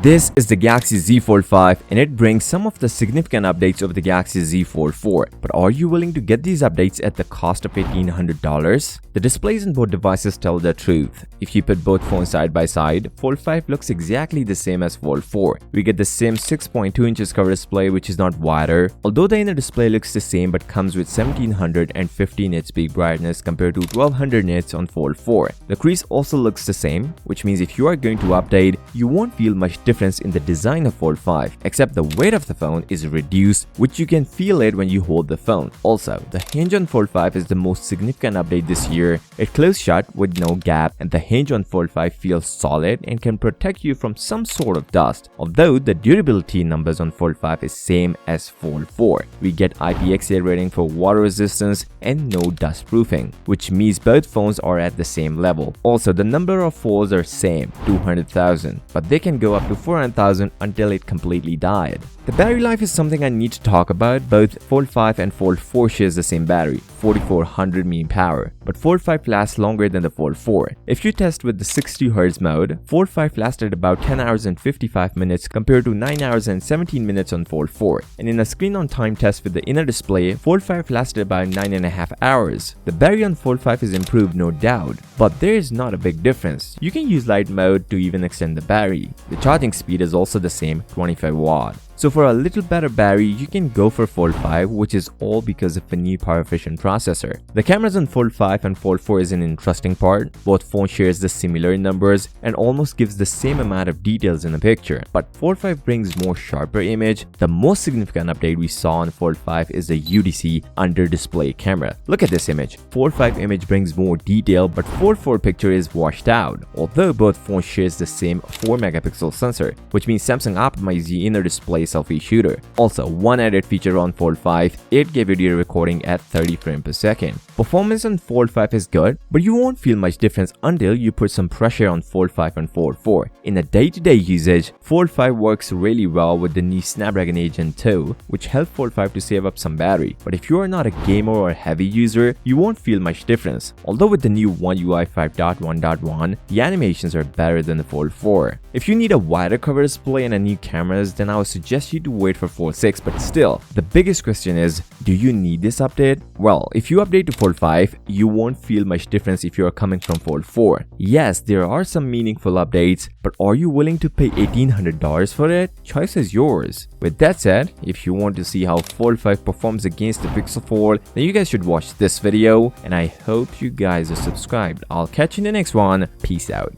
This is the Galaxy Z Fold 5 and it brings some of the significant updates of the Galaxy Z Fold 4. But are you willing to get these updates at the cost of $1,800? The displays in both devices tell the truth. If you put both phones side by side, Fold 5 looks exactly the same as Fold 4. We get the same 6.2 inches cover display, which is not wider, although the inner display looks the same but comes with 1715 nits peak brightness compared to 1200 nits on Fold 4. The crease also looks the same, which means if you are going to update, you won't feel much difference in the design of Fold 5, except the weight of the phone is reduced, which you can feel it when you hold the phone. Also, the hinge on Fold 5 is the most significant update this year. It closed shut with no gap, and the hinge on Fold 5 feels solid and can protect you from some sort of dust, although the durability numbers on Fold 5 is same as Fold 4. We get IPX8 rating for water resistance and no dust proofing, which means both phones are at the same level. Also, the number of folds are same, 200,000, but they can go up to 400,000 until it completely died. The battery life is something I need to talk about. Both Fold 5 and Fold 4 shares the same battery, 4400 mAh, but Fold 5 lasts longer than the Fold 4. If you test with the 60Hz mode, Fold 5 lasted about 10 hours and 55 minutes compared to 9 hours and 17 minutes on Fold 4. And in a screen-on-time test with the inner display, Fold 5 lasted about 9.5 hours. The battery on Fold 5 is improved, no doubt, but there is not a big difference. You can use light mode to even extend the battery. The charging speed is also the same, 25 watt. So for a little better battery, you can go for Fold 5, which is all because of a new power-efficient processor. The cameras on Fold 5 and Fold 4 is an interesting part. Both phones shares the similar numbers and almost gives the same amount of details in a picture. But Fold 5 brings more sharper image. The most significant update we saw on Fold 5 is the UDC under-display camera. Look at this image. Fold 5 image brings more detail, but Fold 4 picture is washed out. Although both phones shares the same 4-megapixel sensor, which means Samsung optimized the inner display selfie shooter. Also, one added feature on Fold 5, 8K video recording at 30 frames per second. Performance on Fold 5 is good, but you won't feel much difference until you put some pressure on Fold 5 and Fold 4. In a day-to-day usage, Fold 5 works really well with the new Snapdragon 8 Gen 2, which helps Fold 5 to save up some battery. But if you are not a gamer or a heavy user, you won't feel much difference. Although with the new One UI 5.1.1, the animations are better than the Fold 4. If you need a wider cover display and a new cameras, then I would suggest you to wait for Fold 6, but still, the biggest question is, do you need this update? Well, if you update to Fold 5, you won't feel much difference if you are coming from Fold 4. Yes, there are some meaningful updates, but are you willing to pay $1,800 for it? Choice is yours. With that said, if you want to see how Fold 5 performs against the Pixel Fold, then you guys should watch this video, and I hope you guys are subscribed. I'll catch you in the next one. Peace out.